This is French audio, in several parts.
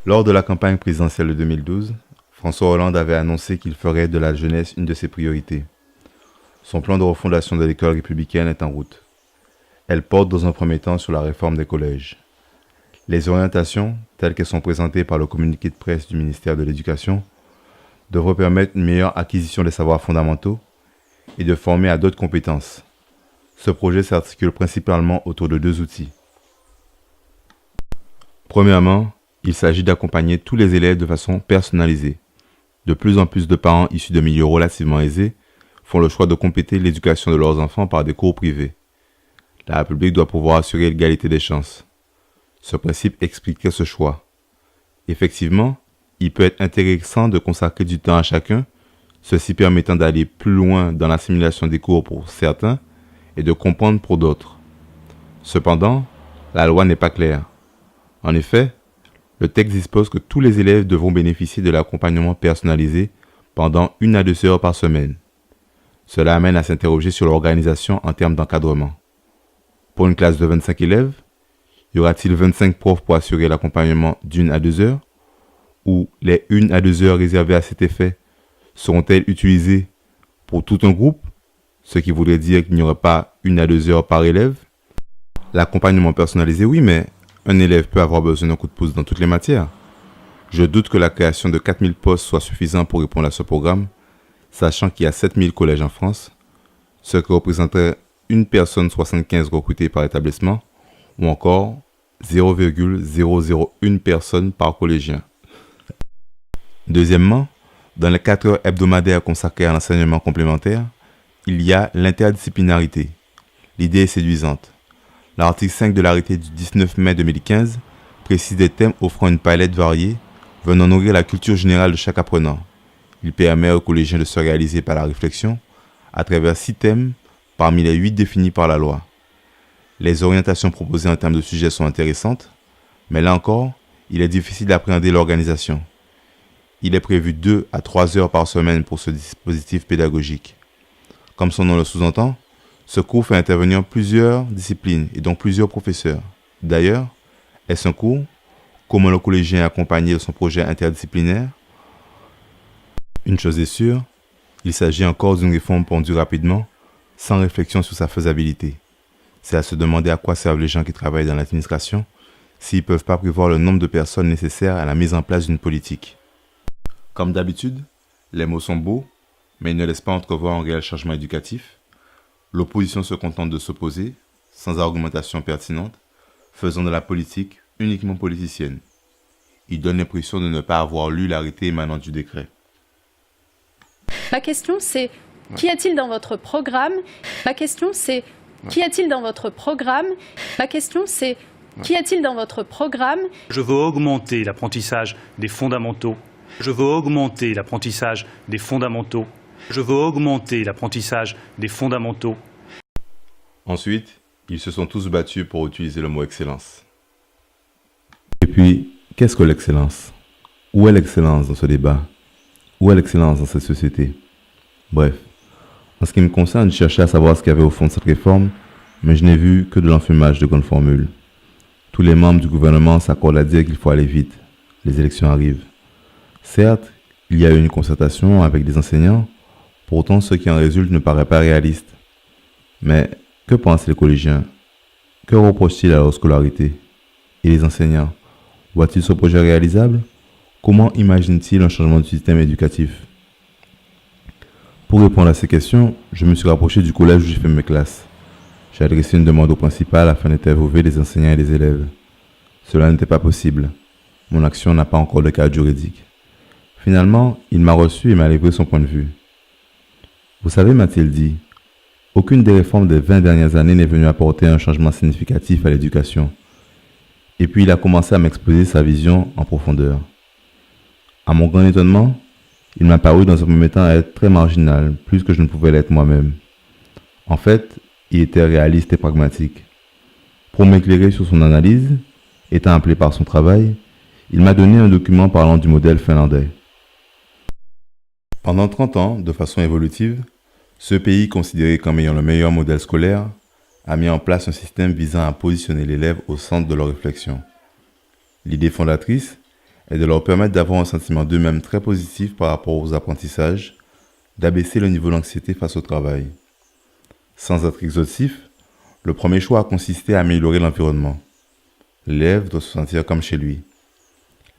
Lors de la campagne présidentielle de 2012, François Hollande avait annoncé qu'il ferait de la jeunesse une de ses priorités. Son plan de refondation de l'école républicaine est en route. Elle porte dans un premier temps sur la réforme des collèges. Les orientations, telles qu'elles sont présentées par le communiqué de presse du ministère de l'Éducation, devraient permettre une meilleure acquisition des savoirs fondamentaux et de former à d'autres compétences. Ce projet s'articule principalement autour de deux outils. Premièrement, il s'agit d'accompagner tous les élèves de façon personnalisée. De plus en plus de parents issus de milieux relativement aisés font le choix de compléter l'éducation de leurs enfants par des cours privés. La République doit pouvoir assurer l'égalité des chances. Ce principe expliquerait ce choix. Effectivement, il peut être intéressant de consacrer du temps à chacun, ceci permettant d'aller plus loin dans l'assimilation des cours pour certains et de comprendre pour d'autres. Cependant, la loi n'est pas claire. En effet, le texte dispose que tous les élèves devront bénéficier de l'accompagnement personnalisé pendant 1 à 2 heures par semaine. Cela amène à s'interroger sur l'organisation en termes d'encadrement. Pour une classe de 25 élèves, y aura-t-il 25 profs pour assurer l'accompagnement d'1 à 2 heures? Ou les 1 à 2 heures réservées à cet effet seront-elles utilisées pour tout un groupe, ce qui voudrait dire qu'il n'y aurait pas 1 à 2 heures par élève? L'accompagnement personnalisé, oui, mais un élève peut avoir besoin d'un coup de pouce dans toutes les matières. Je doute que la création de 4000 postes soit suffisante pour répondre à ce programme, sachant qu'il y a 7000 collèges en France, ce qui représenterait une personne 75 recrutée par établissement, ou encore 0,001 personne par collégien. Deuxièmement, dans les 4 heures hebdomadaires consacrées à l'enseignement complémentaire, il y a l'interdisciplinarité. L'idée est séduisante. L'article 5 de l'arrêté du 19 mai 2015 précise des thèmes offrant une palette variée, venant nourrir la culture générale de chaque apprenant. Il permet aux collégiens de se réaliser par la réflexion à travers 6 thèmes parmi les 8 définis par la loi. Les orientations proposées en termes de sujets sont intéressantes, mais là encore, il est difficile d'appréhender l'organisation. Il est prévu 2 à 3 heures par semaine pour ce dispositif pédagogique. Comme son nom le sous-entend, ce cours fait intervenir plusieurs disciplines et donc plusieurs professeurs. D'ailleurs, est-ce un cours? Comment le collégien est accompagné de son projet interdisciplinaire? Une chose est sûre, il s'agit encore d'une réforme pendue rapidement, sans réflexion sur sa faisabilité. C'est à se demander à quoi servent les gens qui travaillent dans l'administration s'ils ne peuvent pas prévoir le nombre de personnes nécessaires à la mise en place d'une politique. Comme d'habitude, les mots sont beaux, mais ils ne laissent pas entrevoir un réel changement éducatif. L'opposition se contente de s'opposer, sans argumentation pertinente, faisant de la politique uniquement politicienne. Il donne l'impression de ne pas avoir lu l'arrêté émanant du décret. Ma question c'est, qu'y a-t-il dans votre programme? Ma question c'est, qu'y a-t-il dans votre programme? Ma question c'est, qu'y a-t-il dans votre programme? Je veux augmenter l'apprentissage des fondamentaux. Je veux augmenter l'apprentissage des fondamentaux. Je veux augmenter l'apprentissage des fondamentaux. Ensuite, ils se sont tous battus pour utiliser le mot excellence. Et puis, qu'est-ce que l'excellence? Où est l'excellence dans ce débat? Où est l'excellence dans cette société? Bref, en ce qui me concerne, je cherchais à savoir ce qu'il y avait au fond de cette réforme, mais je n'ai vu que de l'enfumage de grandes formules. Tous les membres du gouvernement s'accordent à dire qu'il faut aller vite. Les élections arrivent. Certes, il y a eu une concertation avec des enseignants, pourtant ce qui en résulte ne paraît pas réaliste. Mais que pensent les collégiens? Que reprochent-ils à leur scolarité? Et les enseignants? Voient-ils ce projet réalisable? Comment imaginent-ils un changement du système éducatif? Pour répondre à ces questions, je me suis rapproché du collège où j'ai fait mes classes. J'ai adressé une demande au principal afin d'interviewer les enseignants et les élèves. Cela n'était pas possible. Mon action n'a pas encore de cadre juridique. Finalement, il m'a reçu et m'a livré son point de vue. Vous savez, m'a-t-il dit, aucune des réformes des 20 dernières années n'est venue apporter un changement significatif à l'éducation. Et puis il a commencé à m'exposer sa vision en profondeur. À mon grand étonnement, il m'a paru dans un premier temps être très marginal, plus que je ne pouvais l'être moi-même. En fait, il était réaliste et pragmatique. Pour m'éclairer sur son analyse, étant appelé par son travail, il m'a donné un document parlant du modèle finlandais. Pendant 30 ans, de façon évolutive, ce pays, considéré comme ayant le meilleur modèle scolaire, a mis en place un système visant à positionner l'élève au centre de leur réflexion. L'idée fondatrice est de leur permettre d'avoir un sentiment d'eux-mêmes très positif par rapport aux apprentissages, d'abaisser le niveau d'anxiété face au travail. Sans être exhaustif, le premier choix a consisté à améliorer l'environnement. L'élève doit se sentir comme chez lui.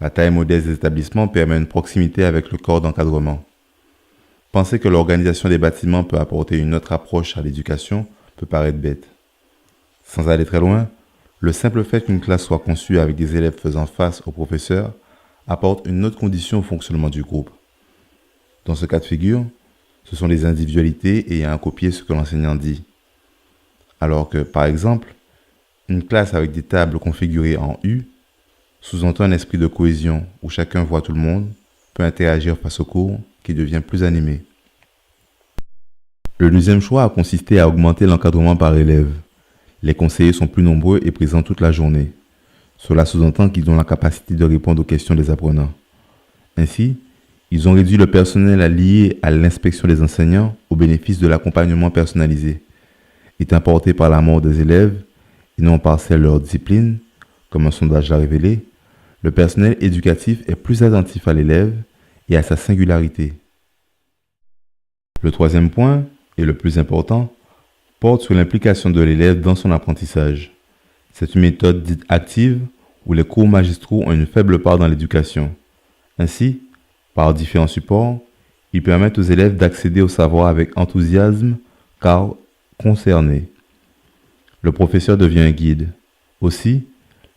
La taille modeste des établissements permet une proximité avec le corps d'encadrement. Penser que l'organisation des bâtiments peut apporter une autre approche à l'éducation peut paraître bête. Sans aller très loin, le simple fait qu'une classe soit conçue avec des élèves faisant face aux professeurs apporte une autre condition au fonctionnement du groupe. Dans ce cas de figure, ce sont les individualités ayant à copier ce que l'enseignant dit. Alors que, par exemple, une classe avec des tables configurées en U sous-entend un esprit de cohésion où chacun voit tout le monde, peut interagir face au cours qui devient plus animé. Le deuxième choix a consisté à augmenter l'encadrement par élève. Les conseillers sont plus nombreux et présents toute la journée. Cela sous-entend qu'ils ont la capacité de répondre aux questions des apprenants. Ainsi, ils ont réduit le personnel allié à l'inspection des enseignants au bénéfice de l'accompagnement personnalisé, étant porté par l'amour des élèves et non par celle de leur discipline, comme un sondage l'a révélé. Le personnel éducatif est plus attentif à l'élève et à sa singularité. Le troisième point, et le plus important, porte sur l'implication de l'élève dans son apprentissage. C'est une méthode dite active où les cours magistraux ont une faible part dans l'éducation. Ainsi, par différents supports, ils permettent aux élèves d'accéder au savoir avec enthousiasme car concernés. Le professeur devient un guide. Aussi,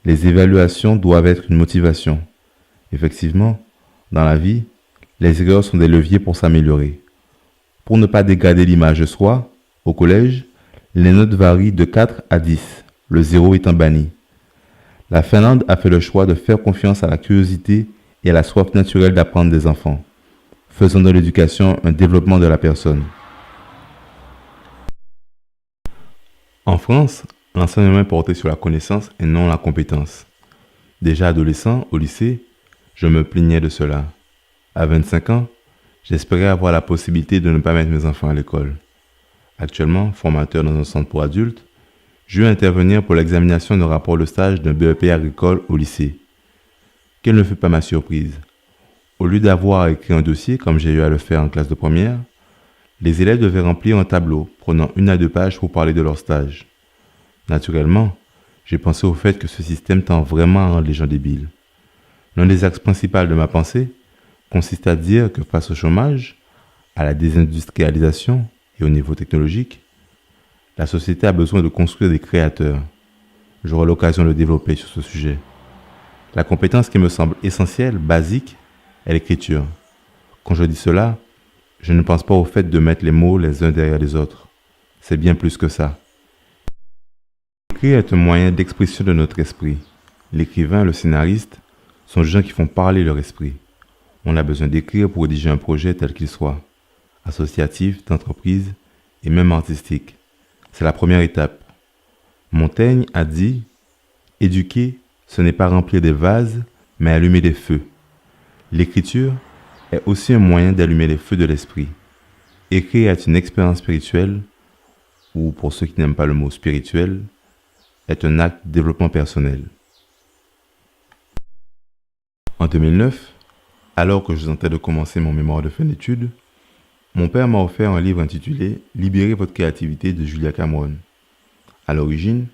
les évaluations doivent être une motivation. Effectivement, dans la vie, les erreurs sont des leviers pour s'améliorer. Pour ne pas dégrader l'image de soi, au collège, les notes varient de 4 à 10, le 0 étant banni. La Finlande a fait le choix de faire confiance à la curiosité et à la soif naturelle d'apprendre des enfants, faisant de l'éducation un développement de la personne. En France, l'enseignement est porté sur la connaissance et non la compétence. Déjà adolescent, au lycée, je me plaignais de cela. À 25 ans, j'espérais avoir la possibilité de ne pas mettre mes enfants à l'école. Actuellement, formateur dans un centre pour adultes, je vais intervenir pour l'examination d'un rapport de stage d'un BEP agricole au lycée. Quelle ne fut pas ma surprise. Au lieu d'avoir à écrire un dossier comme j'ai eu à le faire en classe de première, les élèves devaient remplir un tableau prenant 1 à 2 pages pour parler de leur stage. Naturellement, j'ai pensé au fait que ce système tend vraiment à rendre les gens débiles. L'un des axes principaux de ma pensée consiste à dire que face au chômage, à la désindustrialisation et au niveau technologique, la société a besoin de construire des créateurs. J'aurai l'occasion de développer sur ce sujet. La compétence qui me semble essentielle, basique, est l'écriture. Quand je dis cela, je ne pense pas au fait de mettre les mots les uns derrière les autres. C'est bien plus que ça. Écrire est un moyen d'expression de notre esprit. L'écrivain, le scénariste, sont des gens qui font parler leur esprit. On a besoin d'écrire pour rédiger un projet tel qu'il soit, associatif, d'entreprise et même artistique. C'est la première étape. Montaigne a dit « Éduquer, ce n'est pas remplir des vases, mais allumer des feux. » L'écriture est aussi un moyen d'allumer les feux de l'esprit. Écrire est une expérience spirituelle, ou pour ceux qui n'aiment pas le mot spirituel, est un acte de développement personnel. En 2009, alors que je tentais de commencer mon mémoire de fin d'études, mon père m'a offert un livre intitulé « Libérez votre créativité » de Julia Cameron. À l'origine,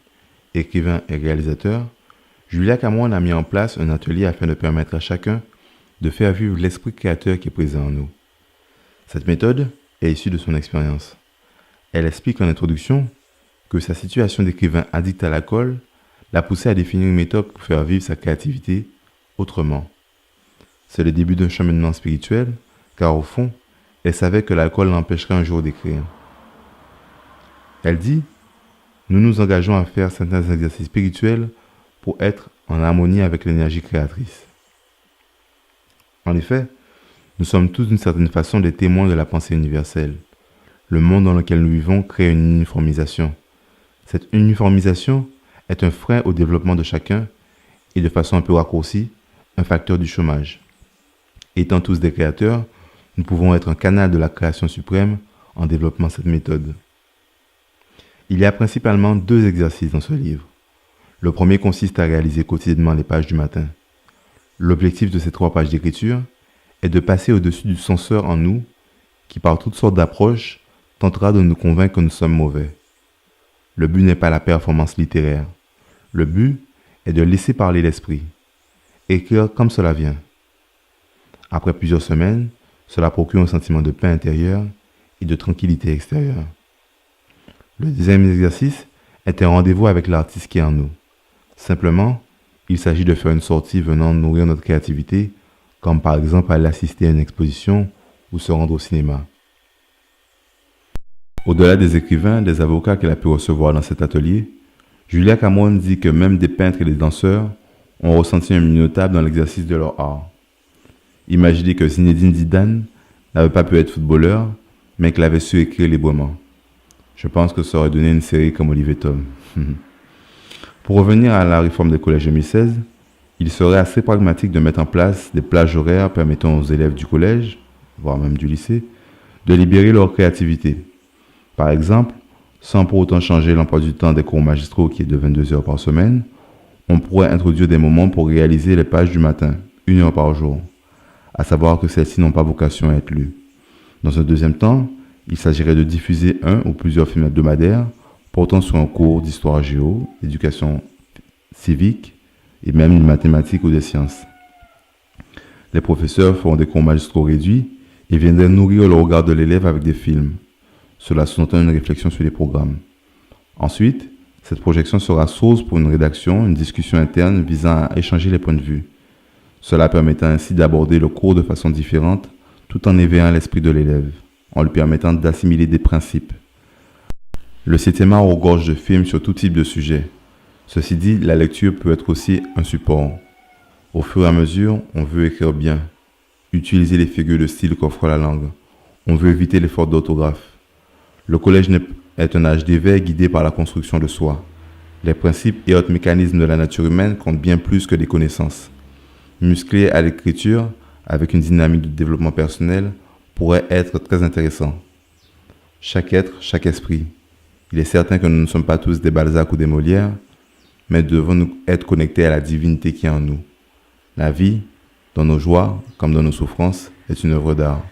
écrivain et réalisateur, Julia Cameron a mis en place un atelier afin de permettre à chacun de faire vivre l'esprit créateur qui est présent en nous. Cette méthode est issue de son expérience. Elle explique en introduction que sa situation d'écrivain addict à l'alcool l'a poussé à définir une méthode pour faire vivre sa créativité autrement. C'est le début d'un cheminement spirituel, car au fond, elle savait que l'alcool l'empêcherait un jour d'écrire. Elle dit « Nous nous engageons à faire certains exercices spirituels pour être en harmonie avec l'énergie créatrice. » En effet, nous sommes tous d'une certaine façon des témoins de la pensée universelle. Le monde dans lequel nous vivons crée une uniformisation. Cette uniformisation est un frein au développement de chacun et de façon un peu raccourcie, un facteur du chômage. Étant tous des créateurs, nous pouvons être un canal de la création suprême en développant cette méthode. Il y a principalement 2 exercices dans ce livre. Le premier consiste à réaliser quotidiennement les pages du matin. L'objectif de ces 3 pages d'écriture est de passer au-dessus du censeur en nous qui, par toutes sortes d'approches, tentera de nous convaincre que nous sommes mauvais. Le but n'est pas la performance littéraire. Le but est de laisser parler l'esprit. Écrire comme cela vient. Après plusieurs semaines, cela procure un sentiment de paix intérieure et de tranquillité extérieure. Le deuxième exercice est un rendez-vous avec l'artiste qui est en nous. Simplement, il s'agit de faire une sortie venant nourrir notre créativité, comme par exemple aller assister à une exposition ou se rendre au cinéma. Au-delà des écrivains, des avocats qu'elle a pu recevoir dans cet atelier, Julia Cameron dit que même des peintres et des danseurs ont ressenti un milieu notable dans l'exercice de leur art. Imaginez que Zinedine Zidane n'avait pas pu être footballeur, mais qu'il avait su écrire librement. Je pense que ça aurait donné une série comme Olivier Tom. Pour revenir à la réforme des collèges 2016, il serait assez pragmatique de mettre en place des plages horaires permettant aux élèves du collège, voire même du lycée, de libérer leur créativité. Par exemple, sans pour autant changer l'emploi du temps des cours magistraux qui est de 22 heures par semaine, on pourrait introduire des moments pour réaliser les pages du matin, 1 heure par jour, à savoir que celles-ci n'ont pas vocation à être lues. Dans un deuxième temps, il s'agirait de diffuser 1 ou plusieurs films hebdomadaires portant sur un cours d'histoire géo, d'éducation civique et même de mathématiques ou des sciences. Les professeurs feront des cours magistraux réduits et viendraient nourrir le regard de l'élève avec des films. Cela sous-entend une réflexion sur les programmes. Ensuite, cette projection sera source pour une rédaction, une discussion interne visant à échanger les points de vue. Cela permettant ainsi d'aborder le cours de façon différente tout en éveillant l'esprit de l'élève, en lui permettant d'assimiler des principes. Le 7e art regorge de films sur tout type de sujet. Ceci dit, la lecture peut être aussi un support. Au fur et à mesure, on veut écrire bien, utiliser les figures de style qu'offre la langue. On veut éviter les fautes d'orthographe. Le collège est un âge d'éveil guidé par la construction de soi. Les principes et autres mécanismes de la nature humaine comptent bien plus que des connaissances. Muscler à l'écriture, avec une dynamique de développement personnel, pourrait être très intéressant. Chaque être, chaque esprit. Il est certain que nous ne sommes pas tous des Balzac ou des Molières, mais devons-nous être connectés à la divinité qui est en nous. La vie, dans nos joies comme dans nos souffrances, est une œuvre d'art.